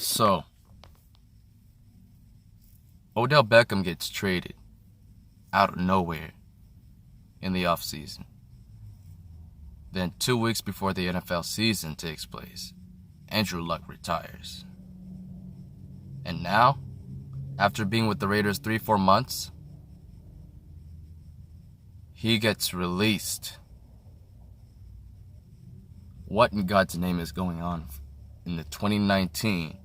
So, Odell Beckham gets traded out of nowhere in the offseason. Then 2 weeks before the NFL season takes place, Andrew Luck retires. And now, after being with the Raiders 3-4 months, he gets released. What in God's name is going on in the 2019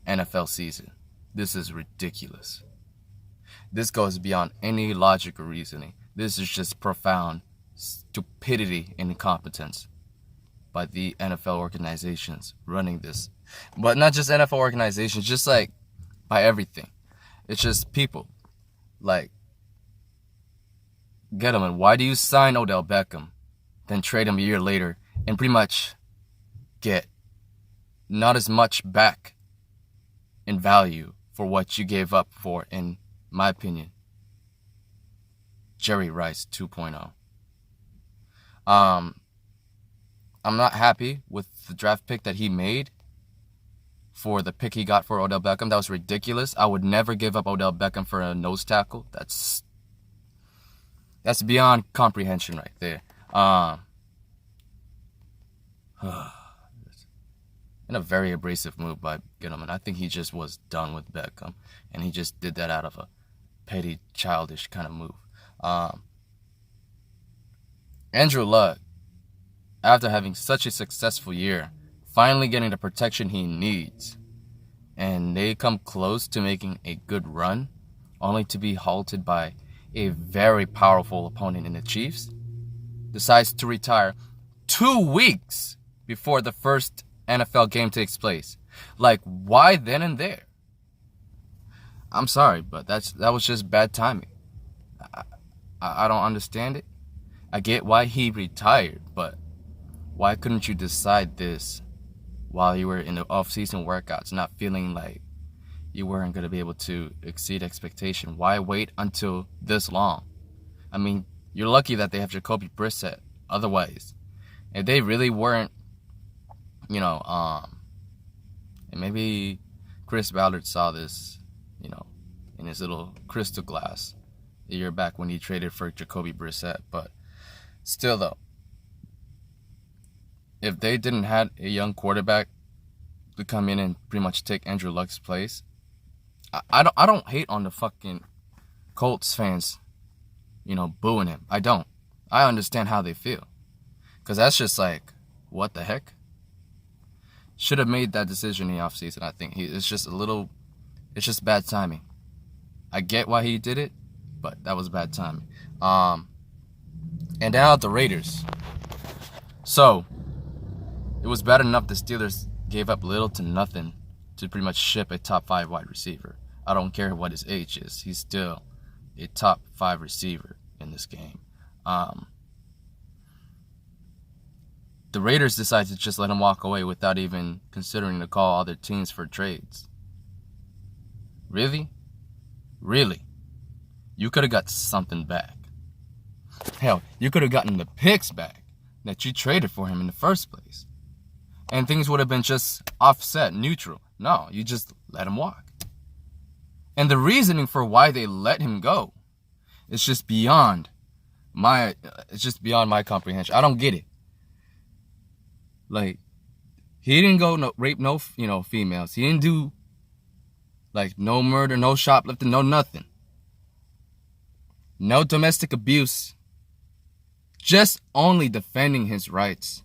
NFL season? This is ridiculous. This goes beyond any logic or reasoning. This is just profound stupidity and incompetence by the NFL organizations running this. But not just NFL organizations, just like by everything. It's just people. Like, Gettleman, why do you sign Odell Beckham, then trade him a year later and pretty much get not as much back in value for what you gave up for, in my opinion, Jerry Rice 2.0. I'm not happy with the draft pick that he made for the pick he got for Odell Beckham. That was ridiculous. I would never give up Odell Beckham for a nose tackle. That's beyond comprehension right there. And a very abrasive move by Gettleman. I think he just was done with Beckham, and he just did that out of a petty, childish kind of move. Andrew Luck, after having such a successful year, finally getting the protection he needs, and they come close to making a good run, only to be halted by a very powerful opponent in the Chiefs, decides to retire 2 weeks before the first NFL game takes place. Like, why then and there? I'm sorry, but that was just bad timing. I don't understand it. I get why he retired, but why couldn't you decide this while you were in the off-season workouts, not feeling like you weren't going to be able to exceed expectation? Why wait until this long? I mean, you're lucky that they have Jacoby Brissett. Otherwise, if they really weren't, and maybe Chris Ballard saw this, in his little crystal glass a year back when he traded for Jacoby Brissett. But still, though, if they didn't have a young quarterback to come in and pretty much take Andrew Luck's place, I don't hate on the fucking Colts fans, booing him. I don't. I understand how they feel. Because that's just like, what the heck? Should have made that decision in the offseason, I think. It's just bad timing. I get why he did it, but that was bad timing. And now the Raiders. So, it was bad enough the Steelers gave up little to nothing to pretty much ship a top 5 wide receiver. I don't care what his age is. He's still a top 5 receiver in this game. The Raiders decided to just let him walk away without even considering to call other teams for trades. Really? Really? You could have got something back. Hell, you could have gotten the picks back that you traded for him in the first place. And things would have been just offset, neutral. No, you just let him walk. And the reasoning for why they let him go is just beyond my comprehension. I don't get it. Like, he didn't go rape no females. He didn't do no murder, no shoplifting, no nothing. No domestic abuse. Just only defending his rights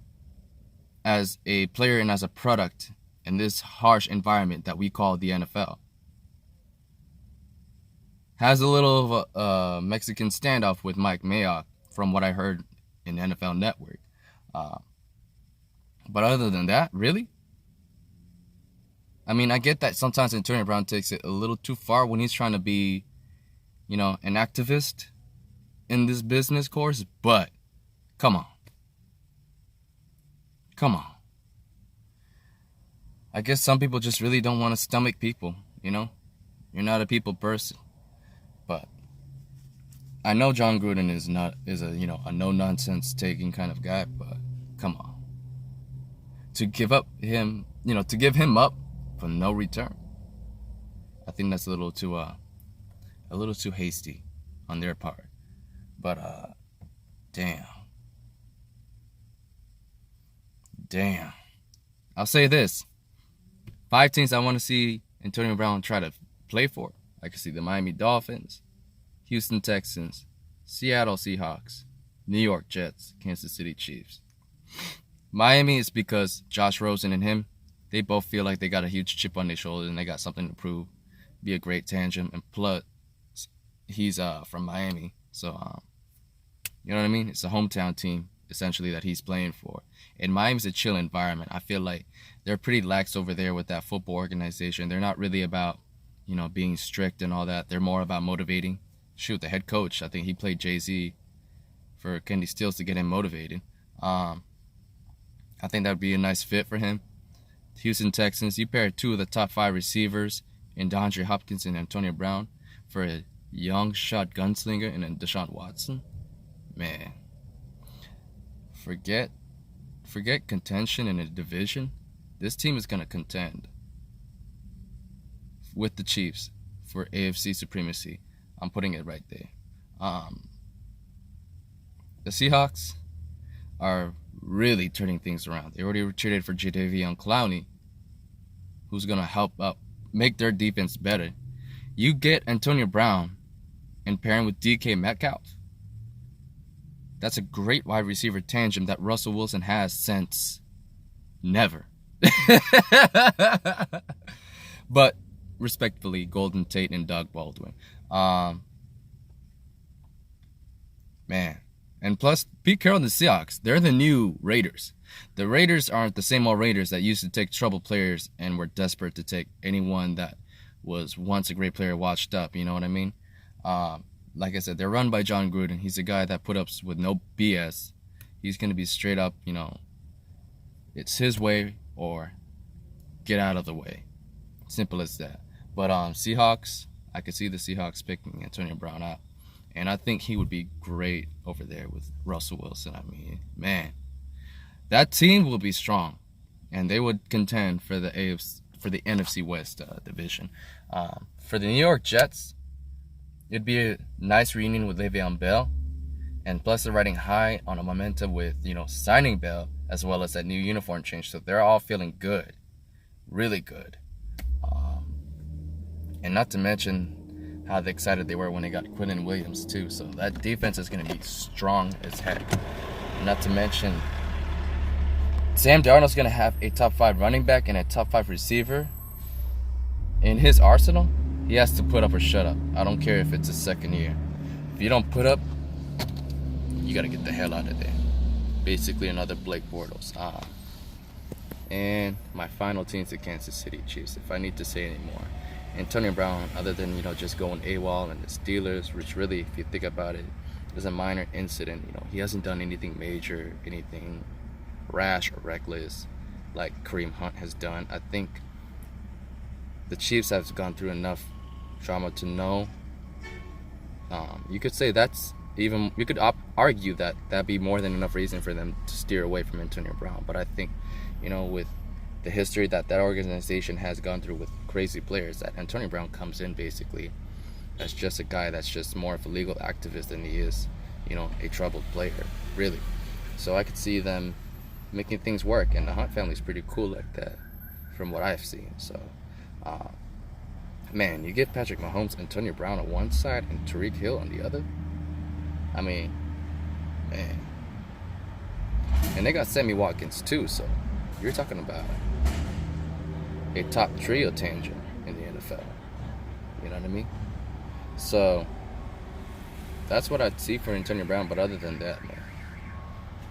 as a player and as a product in this harsh environment that we call the NFL. Has a little of a Mexican standoff with Mike Mayock, from what I heard in NFL Network. But other than that, really? I mean, I get that sometimes Antonio Brown takes it a little too far when he's trying to be, an activist in this business course, but come on. Come on. I guess some people just really don't want to stomach people, You're not a people person. But I know John Gruden is a no-nonsense taking kind of guy, but come on. To give him up of no return. I think that's a little too hasty on their part. But damn. I'll say this: 5 teams I want to see Antonio Brown try to play for. I can see the Miami Dolphins, Houston Texans, Seattle Seahawks, New York Jets, Kansas City Chiefs. Miami is because Josh Rosen and him, they both feel like they got a huge chip on their shoulder and they got something to prove. Be a great tandem, and plus he's from Miami, so you know what I mean? It's a hometown team essentially that he's playing for. And Miami's a chill environment. I feel like they're pretty lax over there with that football organization. They're not really about, you know, being strict and all that. They're more about motivating. Shoot, the head coach, I think he played Jay-Z for Kenny Stills to get him motivated. I think that would be a nice fit for him. Houston Texans, you pair 2 of the top 5 receivers in DeAndre Hopkins and Antonio Brown for a young shot gunslinger and then Deshaun Watson. Man, forget contention in a division. This team is going to contend with the Chiefs for AFC supremacy. I'm putting it right there. The Seahawks are really turning things around. They already traded for Jadeveon Clowney, who's going to help up make their defense better. You get Antonio Brown and pair him with DK Metcalf. That's a great wide receiver tandem that Russell Wilson has since never. But respectfully, Golden Tate and Doug Baldwin. Man. And plus, Pete Carroll and the Seahawks, they're the new Raiders. The Raiders aren't the same old Raiders that used to take troubled players and were desperate to take anyone that was once a great player washed up, you know what I mean? Like I said, they're run by John Gruden. He's a guy that put up with no BS. He's going to be straight up, you know, it's his way or get out of the way. Simple as that. But Seahawks, I could see the Seahawks picking Antonio Brown out. And I think he would be great over there with Russell Wilson. I mean, man, that team will be strong. And they would contend for the NFC West division. For the New York Jets, it'd be a nice reunion with Le'Veon Bell. And plus they're riding high on a momentum with, you know, signing Bell as well as that new uniform change. So they're all feeling good. Really good. And not to mention how excited they were when they got Quinton Williams too. So that defense is going to be strong as heck. Not to mention Sam Darnold's going to have a top 5 running back and a top 5 receiver in his arsenal. He has to put up or shut up. I don't care if it's his second year. If you don't put up, you got to get the hell out of there. Basically another Blake Bortles. And my final team's the Kansas City Chiefs. If I need to say any more, Antonio Brown, other than, you know, just going AWOL and the Steelers, which really, if you think about it, is a minor incident. You know, he hasn't done anything major, anything rash or reckless like Kareem Hunt has done. I think the Chiefs have gone through enough drama to know. You could say that's even, you could argue that that'd be more than enough reason for them to steer away from Antonio Brown. But I think, you know, with the history that organization has gone through with crazy players, that Antonio Brown comes in basically as just a guy that's just more of a legal activist than he is, you know, a troubled player, really. So I could see them making things work, and the Hunt family's pretty cool like that from what I've seen. So, man, you get Patrick Mahomes, Antonio Brown on one side and Tyreek Hill on the other. I mean, man. And they got Sammy Watkins too, so you're talking about a top trio tangent in the NFL. You know what I mean? So that's what I'd see for Antonio Brown. But other than that, man,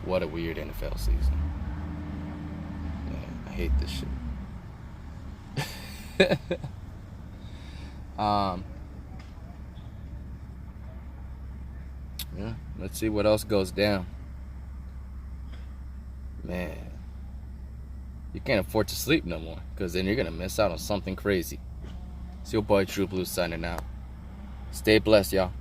what a weird NFL season. Man, I hate this shit. Yeah, let's see what else goes down. Man, you can't afford to sleep no more, because then you're going to miss out on something crazy. It's your boy True Blue signing out. Stay blessed, y'all.